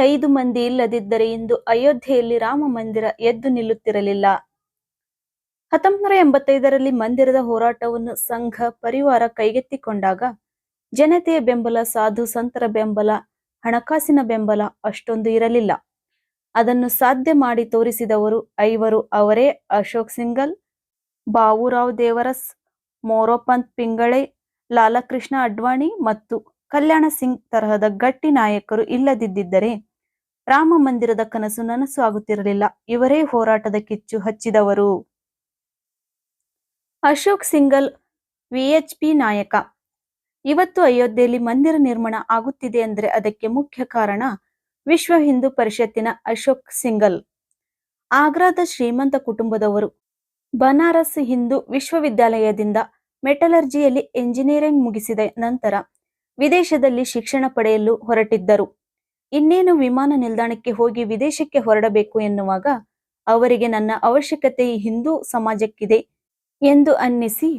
5 ಮಂದಿ ಇಲ್ಲದಿದ್ದರೆ ಇಂದು ಅಯೋಧ್ಯೆಯಲ್ಲಿ ರಾಮ ಮಂದಿರ ಎದ್ದು ನಿಲ್ಲುತ್ತಿರಲಿಲ್ಲ. 1985ರಲ್ಲಿ ಮಂದಿರದ ಹೋರಾಟವನ್ನು ಸಂಘ ಪರಿವಾರ ಕೈಗೆತ್ತಿಕೊಂಡಾಗ ಜನತೆಯ ಬೆಂಬಲ, ಸಾಧು ಸಂತರ ಬೆಂಬಲ, ಹಣಕಾಸಿನ ಬೆಂಬಲ ಅಷ್ಟೊಂದು ಇರಲಿಲ್ಲ. ಅದನ್ನು ಸಾಧ್ಯ ಮಾಡಿ ತೋರಿಸಿದವರು 5 ಅವರೇ: ಅಶೋಕ್ ಸಿಂಘಲ್, ಬಾವೂರಾವ್ ದೇವರಸ್, ಮೋರೋಪಂತ್ ಪಿಂಗಳೆ, ಲಾಲಕೃಷ್ಣ ಅಡ್ವಾಣಿ ಮತ್ತು ಕಲ್ಯಾಣ ಸಿಂಗ್ ತರಹದ ಗಟ್ಟಿ ನಾಯಕರು ಇಲ್ಲದಿದ್ದರೆ ರಾಮ ಮಂದಿರದ ಕನಸು ನನಸು ಆಗುತ್ತಿರಲಿಲ್ಲ. ಇವರೇ ಹೋರಾಟದ ಕಿಚ್ಚು ಹಚ್ಚಿದವರು. ಅಶೋಕ್ ಸಿಂಘಲ್ ವಿಎಚ್ಪಿ ನಾಯಕ. ಇವತ್ತು ಅಯೋಧ್ಯೆಯಲ್ಲಿ ಮಂದಿರ ನಿರ್ಮಾಣ ಆಗುತ್ತಿದೆ ಅಂದರೆ ಅದಕ್ಕೆ ಮುಖ್ಯ ಕಾರಣ ವಿಶ್ವ ಹಿಂದೂ ಪರಿಷತ್ತಿನ ಅಶೋಕ್ ಸಿಂಘಲ್. ಆಗ್ರಾದ ಶ್ರೀಮಂತ ಕುಟುಂಬದವರು. ಬನಾರಸ್ ಹಿಂದೂ ವಿಶ್ವವಿದ್ಯಾಲಯದಿಂದ ಮೆಟಲರ್ಜಿಯಲ್ಲಿ ಎಂಜಿನಿಯರಿಂಗ್ ಮುಗಿಸಿದ ನಂತರ ವಿದೇಶದಲ್ಲಿ ಶಿಕ್ಷಣ ಪಡೆಯಲು ಹೊರಟಿದ್ದರು. ಇನ್ನೇನು ವಿಮಾನ ನಿಲ್ದಾಣಕ್ಕೆ ಹೋಗಿ ವಿದೇಶಕ್ಕೆ ಹೊರಡಬೇಕು ಎನ್ನುವಾಗ ಅವರಿಗೆ ನನ್ನ ಅವಶ್ಯಕತೆ ಈ ಹಿಂದೂ ಸಮಾಜಕ್ಕಿದೆ ಎಂದು ಅನ್ನಿಸಿ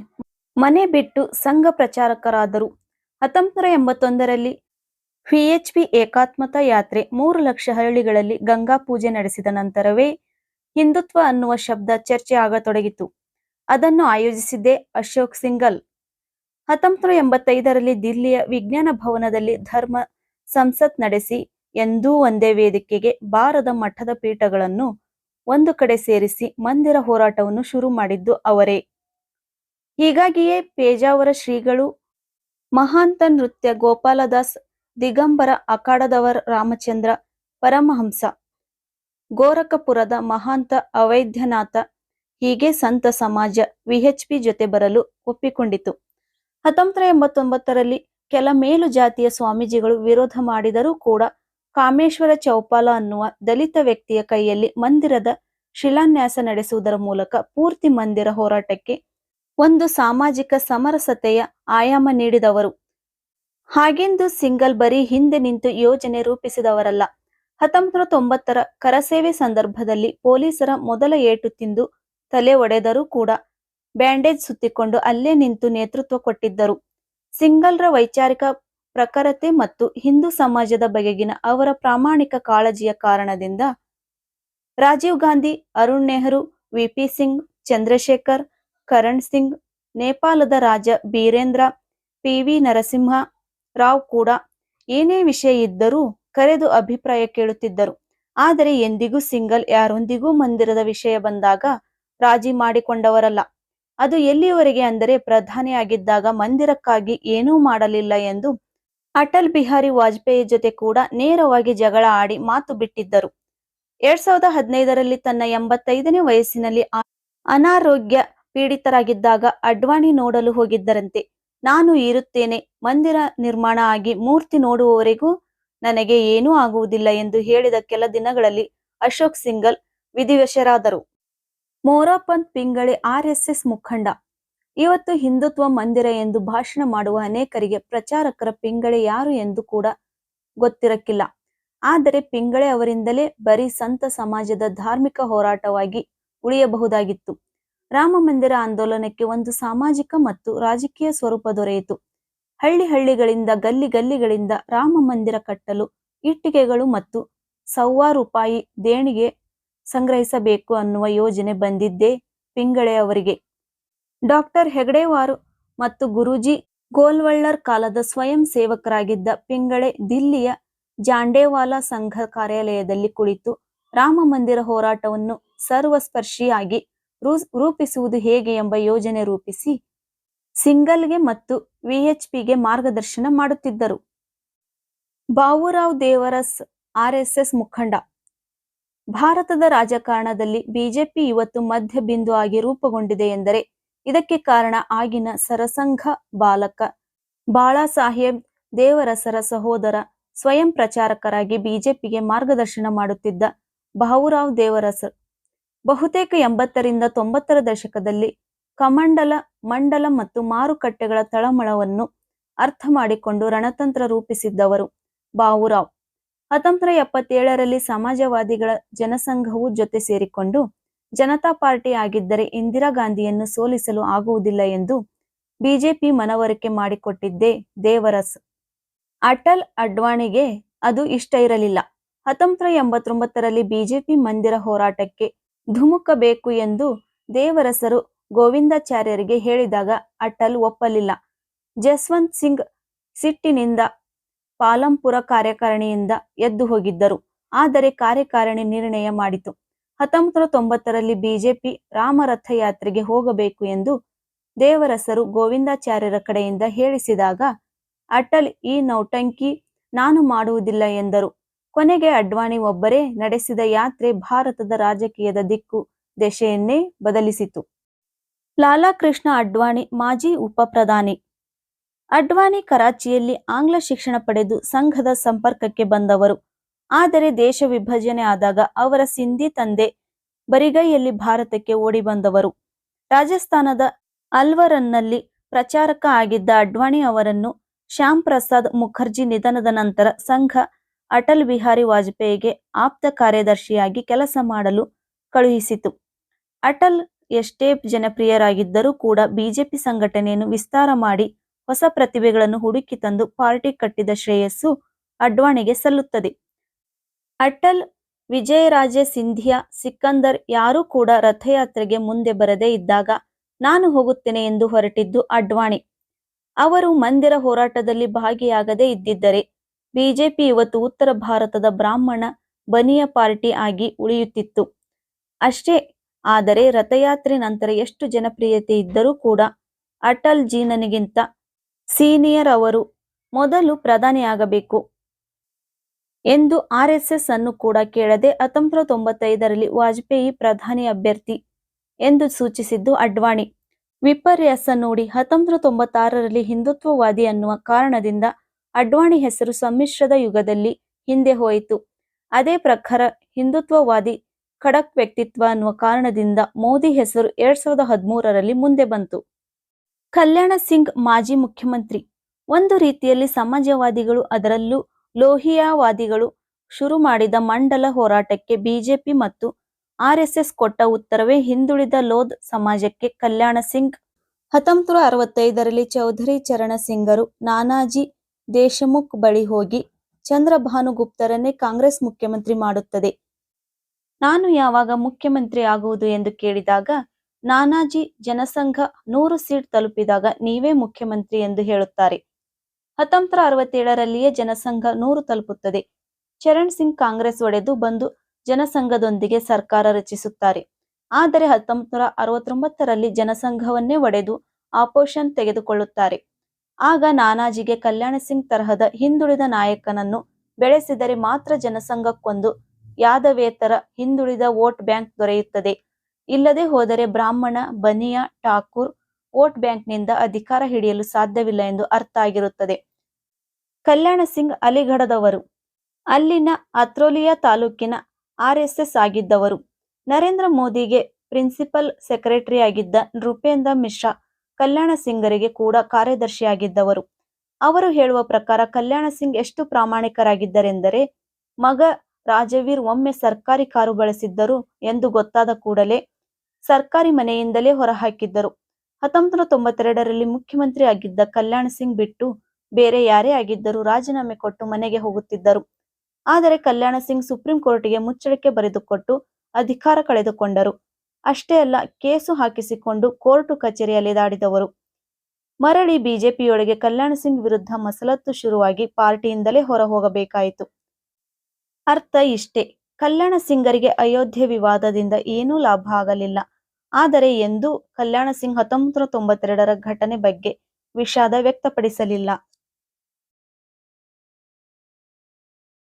ಮನೆ ಬಿಟ್ಟು ಸಂಘ ಪ್ರಚಾರಕರಾದರು. 1981ರಲ್ಲಿ ವಿಎಚ್ಪಿ ಏಕಾತ್ಮತಾ ಯಾತ್ರೆ 3 ಲಕ್ಷ ಹಳ್ಳಿಗಳಲ್ಲಿ ಗಂಗಾ ಪೂಜೆ ನಡೆಸಿದ ನಂತರವೇ ಹಿಂದುತ್ವ ಅನ್ನುವ ಶಬ್ದ ಚರ್ಚೆ ಆಗತೊಡಗಿತು. ಅದನ್ನು ಆಯೋಜಿಸಿದ್ದೇ ಅಶೋಕ್ ಸಿಂಘಲ್. 1985ರಲ್ಲಿ ದಿಲ್ಲಿಯ ವಿಜ್ಞಾನ ಭವನದಲ್ಲಿ ಧರ್ಮ ಸಂಸತ್ ನಡೆಸಿ ಎಂದೂ ಒಂದೇ ವೇದಿಕೆಗೆ ಬಾರದ ಮಠದ ಪೀಠಗಳನ್ನು ಒಂದು ಕಡೆ ಸೇರಿಸಿ ಮಂದಿರ ಹೋರಾಟವನ್ನು ಶುರು ಮಾಡಿದ್ದು ಅವರೇ. ಹೀಗಾಗಿಯೇ ಪೇಜಾವರ ಶ್ರೀಗಳು, ಮಹಾಂತ ನೃತ್ಯ ಗೋಪಾಲದಾಸ್, ದಿಗಂಬರ ಅಖಾಡದವರ ರಾಮಚಂದ್ರ ಪರಮಹಂಸ, ಗೋರಖಪುರದ ಮಹಾಂತ ಅವೈದ್ಯನಾಥ ಹೀಗೆ ಸಂತ ಸಮಾಜ ವಿಎಚ್ಪಿ ಜೊತೆ ಬರಲು ಒಪ್ಪಿಕೊಂಡಿತು. 1989ರಲ್ಲಿ ಕೆಲ ಮೇಲು ಜಾತಿಯ ಸ್ವಾಮೀಜಿಗಳು ವಿರೋಧ ಮಾಡಿದರೂ ಕೂಡ ಕಾಮೇಶ್ವರ ಚೌಪಾಲ ಅನ್ನುವ ದಲಿತ ವ್ಯಕ್ತಿಯ ಕೈಯಲ್ಲಿ ಮಂದಿರದ ಶಿಲಾನ್ಯಾಸ ನಡೆಸುವುದರ ಮೂಲಕ ಪೂರ್ತಿ ಮಂದಿರ ಹೋರಾಟಕ್ಕೆ ಒಂದು ಸಾಮಾಜಿಕ ಸಮರಸತೆಯ ಆಯಾಮ ನೀಡಿದವರು. ಹಾಗೆಂದು ಸಿಂಘಲ್ ಬರೀ ಹಿಂದೆ ನಿಂತು ಯೋಜನೆ ರೂಪಿಸಿದವರಲ್ಲ. 1990ರ ಕರಸೇವೆ ಸಂದರ್ಭದಲ್ಲಿ ಪೊಲೀಸರ ಮೊದಲ ಏಟು ತಿಂದು ತಲೆ ಒಡೆದರೂ ಕೂಡ ಬ್ಯಾಂಡೇಜ್ ಸುತ್ತಿಕೊಂಡು ಅಲ್ಲೇ ನಿಂತು ನೇತೃತ್ವ ಕೊಟ್ಟಿದ್ದರು. ಸಿಂಘಲ್ರ ವೈಚಾರಿಕ ಪ್ರಖರತೆ ಮತ್ತು ಹಿಂದೂ ಸಮಾಜದ ಬಗೆಗಿನ ಅವರ ಪ್ರಾಮಾಣಿಕ ಕಾಳಜಿಯ ಕಾರಣದಿಂದ ರಾಜೀವ್ ಗಾಂಧಿ, ಅರುಣ್ ನೆಹರು, ವಿಪಿ ಸಿಂಗ್, ಚಂದ್ರಶೇಖರ್, ಕರಣ್ ಸಿಂಗ್, ನೇಪಾಳದ ರಾಜ ಬೀರೇಂದ್ರ, ಪಿ.ವಿ. ನರಸಿಂಹ ರಾವ್ ಕೂಡ ಏನೇ ವಿಷಯ ಇದ್ದರೂ ಕರೆದು ಅಭಿಪ್ರಾಯ ಕೇಳುತ್ತಿದ್ದರು. ಆದರೆ ಎಂದಿಗೂ ಸಿಂಘಲ್ ಯಾರೊಂದಿಗೂ ಮಂದಿರದ ವಿಷಯ ಬಂದಾಗ ರಾಜಿ ಮಾಡಿಕೊಂಡವರಲ್ಲ. ಅದು ಎಲ್ಲಿಯವರೆಗೆ ಅಂದರೆ ಪ್ರಧಾನಿಯಾಗಿದ್ದಾಗ ಮಂದಿರಕ್ಕಾಗಿ ಏನೂ ಮಾಡಲಿಲ್ಲ ಎಂದು ಅಟಲ್ ಬಿಹಾರಿ ವಾಜಪೇಯಿ ಜೊತೆ ಕೂಡ ನೇರವಾಗಿ ಜಗಳ ಆಡಿ ಮಾತು ಬಿಟ್ಟಿದ್ದರು. 2015ರಲ್ಲಿ ತನ್ನ 85ನೇ ವಯಸ್ಸಿನಲ್ಲಿ ಅನಾರೋಗ್ಯ ಪೀಡಿತರಾಗಿದ್ದಾಗ ಅಡ್ವಾಣಿ ನೋಡಲು ಹೋಗಿದ್ದರಂತೆ. ನಾನು ಇರುತ್ತೇನೆ, ಮಂದಿರ ನಿರ್ಮಾಣ ಆಗಿ ಮೂರ್ತಿ ನೋಡುವವರೆಗೂ ನನಗೆ ಏನೂ ಆಗುವುದಿಲ್ಲ ಎಂದು ಹೇಳಿದ ಕೆಲ ದಿನಗಳಲ್ಲಿ ಅಶೋಕ್ ಸಿಂಘಲ್ ವಿಧಿವಶರಾದರು. ಮೋರೋಪಂತ್ ಪಿಂಗಳೆ RSS ಮುಖಂಡ. ಇವತ್ತು ಹಿಂದುತ್ವ ಮಂದಿರ ಎಂದು ಭಾಷಣ ಮಾಡುವ ಅನೇಕರಿಗೆ ಪ್ರಚಾರಕರ ಪಿಂಗಳೆ ಯಾರು ಎಂದು ಕೂಡ ಗೊತ್ತಿರಕ್ಕಿಲ್ಲ. ಆದರೆ ಪಿಂಗಳೆ ಅವರಿಂದಲೇ ಬರೀ ಸಂತ ಸಮಾಜದ ಧಾರ್ಮಿಕ ಹೋರಾಟವಾಗಿ ಉಳಿಯಬಹುದಾಗಿತ್ತು. ರಾಮ ಮಂದಿರ ಆಂದೋಲನಕ್ಕೆ ಒಂದು ಸಾಮಾಜಿಕ ಮತ್ತು ರಾಜಕೀಯ ಸ್ವರೂಪ ದೊರೆಯಿತು. ಹಳ್ಳಿಗಳಿಂದ ಗಲ್ಲಿಗಳಿಂದ ರಾಮ ಮಂದಿರ ಕಟ್ಟಲು ಇಟ್ಟಿಗೆಗಳು ಮತ್ತು ₹1,000 ದೇಣಿಗೆ ಸಂಗ್ರಹಿಸಬೇಕು ಅನ್ನುವ ಯೋಜನೆ ಬಂದಿದ್ದೇ ಪಿಂಗಳೆ ಅವರಿಗೆ. ಡಾಕ್ಟರ್ ಹೆಗಡೆವಾರ್ ಮತ್ತು ಗುರೂಜಿ ಗೋಲ್ವಲ್ಲರ್ ಕಾಲದ ಸ್ವಯಂ ಸೇವಕರಾಗಿದ್ದ ಪಿಂಗಳೆ ದಿಲ್ಲಿಯ ಜಾಂಡೇವಾಲಾ ಸಂಘ ಕಾರ್ಯಾಲಯದಲ್ಲಿ ಕುಳಿತು ರಾಮ ಮಂದಿರ ಹೋರಾಟವನ್ನು ಸರ್ವಸ್ಪರ್ಶಿಯಾಗಿ ರೂಪಿಸುವುದು ಹೇಗೆ ಎಂಬ ಯೋಜನೆ ರೂಪಿಸಿ ಸಿಂಘಲ್ಗೆ ಮತ್ತು ವಿಎಚ್ಪಿಗೆ ಮಾರ್ಗದರ್ಶನ ಮಾಡುತ್ತಿದ್ದರು. ಬಾವೂರಾವ್ ದೇವರಸ್ RSS ಮುಖಂಡ. ಭಾರತದ ರಾಜಕಾರಣದಲ್ಲಿ ಬಿಜೆಪಿ ಇವತ್ತು ಮಧ್ಯ ಬಿಂದು ಆಗಿ ರೂಪುಗೊಂಡಿದೆ ಎಂದರೆ ಇದಕ್ಕೆ ಕಾರಣ ಆಗಿನ ಸರಸಂಘ ಬಾಲಕ ಬಾಳಾಸಾಹೇಬ್ ದೇವರಸರ ಸಹೋದರ, ಸ್ವಯಂ ಪ್ರಚಾರಕರಾಗಿ ಬಿಜೆಪಿಗೆ ಮಾರ್ಗದರ್ಶನ ಮಾಡುತ್ತಿದ್ದ ಬಾವೂರಾವ್ ದೇವರಸ್. ಬಹುತೇಕ 80ರಿಂದ 90ರ ದಶಕದಲ್ಲಿ ಕಮಂಡಲ, ಮಂಡಲ ಮತ್ತು ಮಾರುಕಟ್ಟೆಗಳ ತಳಮಳವನ್ನು ಅರ್ಥ ಮಾಡಿಕೊಂಡು ರಣತಂತ್ರ ರೂಪಿಸಿದ್ದವರು ಬಾವೂರಾವ್. 1977ರಲ್ಲಿ ಸಮಾಜವಾದಿಗಳ ಜನಸಂಘವು ಜೊತೆ ಸೇರಿಕೊಂಡು ಜನತಾ ಪಾರ್ಟಿ ಆಗಿದ್ದರೆ ಇಂದಿರಾ ಗಾಂಧಿಯನ್ನು ಸೋಲಿಸಲು ಆಗುವುದಿಲ್ಲ ಎಂದು ಬಿಜೆಪಿ ಮನವರಿಕೆ ಮಾಡಿಕೊಟ್ಟಿದ್ದೇ ದೇವರಸ್. ಅಟಲ್ ಅಡ್ವಾಣಿಗೆ ಅದು ಇಷ್ಟ ಇರಲಿಲ್ಲ. 1989ರಲ್ಲಿ ಬಿಜೆಪಿ ಮಂದಿರ ಹೋರಾಟಕ್ಕೆ ಧುಮುಕಬೇಕು ಎಂದು ದೇವರಸರು ಗೋವಿಂದಾಚಾರ್ಯರಿಗೆ ಹೇಳಿದಾಗ ಅಟಲ್ ಒಪ್ಪಲಿಲ್ಲ. ಜಸ್ವಂತ್ ಸಿಂಗ್ ಸಿಟ್ಟಿನಿಂದ ಪಾಲಂಪುರ ಕಾರ್ಯಕಾರಿಣಿಯಿಂದ ಎದ್ದು ಹೋಗಿದ್ದರು. ಆದರೆ ಕಾರ್ಯಕಾರಿಣಿ ನಿರ್ಣಯ ಮಾಡಿತು. 1990ರಲ್ಲಿ ಬಿಜೆಪಿ ರಾಮರಥಯಾತ್ರೆಗೆ ಹೋಗಬೇಕು ಎಂದು ದೇವರಸರು ಗೋವಿಂದಾಚಾರ್ಯರ ಕಡೆಯಿಂದ ಹೇಳಿಸಿದಾಗ ಅಟಲ್ ಈ ನೌಟಂಕಿ ನಾನು ಮಾಡುವುದಿಲ್ಲ ಎಂದರು. ಕೊನೆಗೆ ಅಡ್ವಾಣಿ ಒಬ್ಬರೇ ನಡೆಸಿದ ಯಾತ್ರೆ ಭಾರತದ ರಾಜಕೀಯದ ದಿಕ್ಕು ದೆಸೆಯನ್ನೇ ಬದಲಿಸಿತು. ಲಾಲಾ ಕೃಷ್ಣ ಅಡ್ವಾಣಿ ಮಾಜಿ ಉಪ ಪ್ರಧಾನಿ. ಅಡ್ವಾಣಿ ಕರಾಚಿಯಲ್ಲಿ ಆಂಗ್ಲ ಶಿಕ್ಷಣ ಪಡೆದು ಸಂಘದ ಸಂಪರ್ಕಕ್ಕೆ ಬಂದವರು. ಆದರೆ ದೇಶ ವಿಭಜನೆ ಆದಾಗ ಅವರ ಸಿಂಧಿ ತಂದೆ ಬರಿಗೈಯಲ್ಲಿ ಭಾರತಕ್ಕೆ ಓಡಿ ಬಂದವರು. ರಾಜಸ್ಥಾನದ ಅಲ್ವರ್ನಲ್ಲಿ ಪ್ರಚಾರಕ ಆಗಿದ್ದ ಅಡ್ವಾಣಿ ಅವರನ್ನು ಶ್ಯಾಮ್ ಪ್ರಸಾದ್ ಮುಖರ್ಜಿ ನಿಧನದ ನಂತರ ಸಂಘ ಅಟಲ್ ಬಿಹಾರಿ ವಾಜಪೇಯಿಗೆ ಆಪ್ತ ಕಾರ್ಯದರ್ಶಿಯಾಗಿ ಕೆಲಸ ಮಾಡಲು ಕಳುಹಿಸಿತು. ಅಟಲ್ ಎಷ್ಟೇ ಜನಪ್ರಿಯರಾಗಿದ್ದರೂ ಕೂಡ ಬಿಜೆಪಿ ಸಂಘಟನೆಯನ್ನು ವಿಸ್ತಾರ ಮಾಡಿ ಹೊಸ ಪ್ರತಿಭೆಗಳನ್ನು ಹುಡುಕಿ ತಂದು ಪಾರ್ಟಿ ಕಟ್ಟಿದ ಶ್ರೇಯಸ್ಸು ಅಡ್ವಾಣಿಗೆ ಸಲ್ಲುತ್ತದೆ. ಅಟಲ್, ವಿಜಯರಾಜೆ ಸಿಂಧಿಯಾ, ಸಿಕಂದರ್ ಯಾರೂ ಕೂಡ ರಥಯಾತ್ರೆಗೆ ಮುಂದೆ ಬರದೇ ಇದ್ದಾಗ ನಾನು ಹೋಗುತ್ತೇನೆ ಎಂದು ಹೊರಟಿದ್ದು ಅಡ್ವಾಣಿ. ಅವರು ಮಂದಿರ ಹೋರಾಟದಲ್ಲಿ ಭಾಗಿಯಾಗದೇ ಇದ್ದಿದ್ದರೆ ಬಿಜೆಪಿ ಇವತ್ತು ಉತ್ತರ ಭಾರತದ ಬ್ರಾಹ್ಮಣ ಬನಿಯ ಪಾರ್ಟಿ ಆಗಿ ಉಳಿಯುತ್ತಿತ್ತು ಅಷ್ಟೇ. ಆದರೆ ರಥಯಾತ್ರೆ ನಂತರ ಎಷ್ಟು ಜನಪ್ರಿಯತೆ ಇದ್ದರೂ ಕೂಡ ಅಟಲ್ ಜಿ ನನಗಿಂತ ಸೀನಿಯರ್, ಅವರು ಮೊದಲು ಪ್ರಧಾನಿಯಾಗಬೇಕು ಎಂದು ಆರ್ಎಸ್ಎಸ್ ಅನ್ನು ಕೂಡ ಕೇಳದೆ 1995ರಲ್ಲಿ ವಾಜಪೇಯಿ ಪ್ರಧಾನಿ ಅಭ್ಯರ್ಥಿ ಎಂದು ಸೂಚಿಸಿದ್ದು ಅಡ್ವಾಣಿ. ವಿಪರ್ಯಾಸ ನೋಡಿ 1996ರಲ್ಲಿ ಹಿಂದುತ್ವವಾದಿ ಅನ್ನುವ ಕಾರಣದಿಂದ ಅಡ್ವಾಣಿ ಹೆಸರು ಸಮ್ಮಿಶ್ರದ ಯುಗದಲ್ಲಿ ಹಿಂದೆ ಹೋಯಿತು. ಅದೇ ಪ್ರಕಾರ ಹಿಂದುತ್ವವಾದಿ ಖಡಕ್ ವ್ಯಕ್ತಿತ್ವ ಅನ್ನುವ ಕಾರಣದಿಂದ ಮೋದಿ ಹೆಸರು 2013ರಲ್ಲಿ ಮುಂದೆ ಬಂತು. ಕಲ್ಯಾಣ ಸಿಂಗ್ ಮಾಜಿ ಮುಖ್ಯಮಂತ್ರಿ. ಒಂದು ರೀತಿಯಲ್ಲಿ ಸಮಾಜವಾದಿಗಳು, ಅದರಲ್ಲೂ ಲೋಹಿಯಾವಾದಿಗಳು ಶುರು ಮಾಡಿದ ಮಂಡಲ ಹೋರಾಟಕ್ಕೆ ಬಿಜೆಪಿ ಮತ್ತು ಆರ್ಎಸ್ಎಸ್ ಕೊಟ್ಟ ಉತ್ತರವೇ ಹಿಂದುಳಿದ ಲೋಧ್ ಸಮಾಜಕ್ಕೆ ಕಲ್ಯಾಣ ಸಿಂಗ್. 1965ರಲ್ಲಿ ಚೌಧರಿ ಚರಣ ಸಿಂಗರು ನಾನಾಜಿ ದೇಶಮುಖ್ ಬಳಿ ಹೋಗಿ ಚಂದ್ರಭಾನು ಗುಪ್ತರನ್ನೇ ಕಾಂಗ್ರೆಸ್ ಮುಖ್ಯಮಂತ್ರಿ ಮಾಡುತ್ತದೆ. ನಾನು ಯಾವಾಗ ಮುಖ್ಯಮಂತ್ರಿ ಆಗುವುದು ಎಂದು ಕೇಳಿದಾಗ ನಾನಾಜಿ ಜನಸಂಘ 100 ಸೀಟ್ ತಲುಪಿದಾಗ ನೀವೇ ಮುಖ್ಯಮಂತ್ರಿ ಎಂದು ಹೇಳುತ್ತಾರೆ. 1967ರಲ್ಲಿಯೇ ಜನಸಂಘ 100 ತಲುಪುತ್ತದೆ. ಚರಣ್ ಸಿಂಗ್ ಕಾಂಗ್ರೆಸ್ ಒಡೆದು ಬಂದು ಜನಸಂಘದೊಂದಿಗೆ ಸರ್ಕಾರ ರಚಿಸುತ್ತಾರೆ. ಆದರೆ 1969ರಲ್ಲಿ ಜನಸಂಘವನ್ನೇ ಒಡೆದು ಆಪೋಷನ್ ತೆಗೆದುಕೊಳ್ಳುತ್ತಾರೆ. ಆಗ ನಾನಾಜಿಗೆ ಕಲ್ಯಾಣ ಸಿಂಗ್ ತರಹದ ಹಿಂದುಳಿದ ನಾಯಕನನ್ನು ಬೆಳೆಸಿದರೆ ಮಾತ್ರ ಜನಸಂಘಕ್ಕೊಂದು ಯಾದವೇತರ ಹಿಂದುಳಿದ ವೋಟ್ ಬ್ಯಾಂಕ್ ದೊರೆಯುತ್ತದೆ. ಇಲ್ಲದೆ ಹೋದರೆ ಬ್ರಾಹ್ಮಣ, ಬನಿಯಾ, ಠಾಕೂರ್ ವೋಟ್ ಬ್ಯಾಂಕ್ನಿಂದ ಅಧಿಕಾರ ಹಿಡಿಯಲು ಸಾಧ್ಯವಿಲ್ಲ ಎಂದು ಅರ್ಥ ಆಗಿರುತ್ತದೆ. ಕಲ್ಯಾಣ ಸಿಂಗ್ ಅಲಿಗಢದವರು. ಅಲ್ಲಿನ ಅತ್ರೋಲಿಯಾ ತಾಲೂಕಿನ ಆರ್ಎಸ್ಎಸ್ ಆಗಿದ್ದವರು. ನರೇಂದ್ರ ಮೋದಿಗೆ ಪ್ರಿನ್ಸಿಪಲ್ ಸೆಕ್ರೆಟರಿ ಆಗಿದ್ದ ನೃಪೇಂದ್ರ ಮಿಶ್ರಾ ಕಲ್ಯಾಣ ಸಿಂಗರಿಗೆ ಕೂಡ ಕಾರ್ಯದರ್ಶಿಯಾಗಿದ್ದವರು. ಅವರು ಹೇಳುವ ಪ್ರಕಾರ ಕಲ್ಯಾಣ ಸಿಂಗ್ ಎಷ್ಟು ಪ್ರಾಮಾಣಿಕರಾಗಿದ್ದರೆಂದರೆ ಮಗ ರಾಜವೀರ್ ಒಮ್ಮೆ ಸರ್ಕಾರಿ ಕಾರು ಬಳಸಿದ್ದರು ಎಂದು ಗೊತ್ತಾದ ಕೂಡಲೇ ಸರ್ಕಾರಿ ಮನೆಯಿಂದಲೇ ಹೊರಹಾಕಿದ್ದರು. 1992ರಲ್ಲಿ ಮುಖ್ಯಮಂತ್ರಿ ಆಗಿದ್ದ ಕಲ್ಯಾಣ ಸಿಂಗ್ ಬಿಟ್ಟು ಬೇರೆ ಯಾರೇ ಆಗಿದ್ದರೂ ರಾಜೀನಾಮೆ ಕೊಟ್ಟು ಮನೆಗೆ ಹೋಗುತ್ತಿದ್ದರು. ಆದರೆ ಕಲ್ಯಾಣ ಸಿಂಗ್ ಸುಪ್ರೀಂ ಕೋರ್ಟಿಗೆ ಮುಚ್ಚಳಿಕೆ ಬರೆದುಕೊಟ್ಟು ಅಧಿಕಾರ ಕಳೆದುಕೊಂಡರು. ಅಷ್ಟೇ ಅಲ್ಲ, ಕೇಸು ಹಾಕಿಸಿಕೊಂಡು ಕೋರ್ಟು ಕಚೇರಿ ಅಲೆದಾಡಿದವರು. ಮರಳಿ ಬಿಜೆಪಿಯೊಳಗೆ ಕಲ್ಯಾಣ ಸಿಂಗ್ ವಿರುದ್ಧ ಮಸಲತ್ತು ಶುರುವಾಗಿ ಪಾರ್ಟಿಯಿಂದಲೇ ಹೊರ ಹೋಗಬೇಕಾಯಿತು. ಅರ್ಥ ಇಷ್ಟೇ, ಕಲ್ಯಾಣ ಸಿಂಗರಿಗೆ ಅಯೋಧ್ಯೆ ವಿವಾದದಿಂದ ಏನೂ ಲಾಭ ಆಗಲಿಲ್ಲ. ಆದರೆ ಎಂದೂ ಕಲ್ಯಾಣ ಸಿಂಗ್ 1992ರ ಘಟನೆ ಬಗ್ಗೆ ವಿಷಾದ ವ್ಯಕ್ತಪಡಿಸಲಿಲ್ಲ.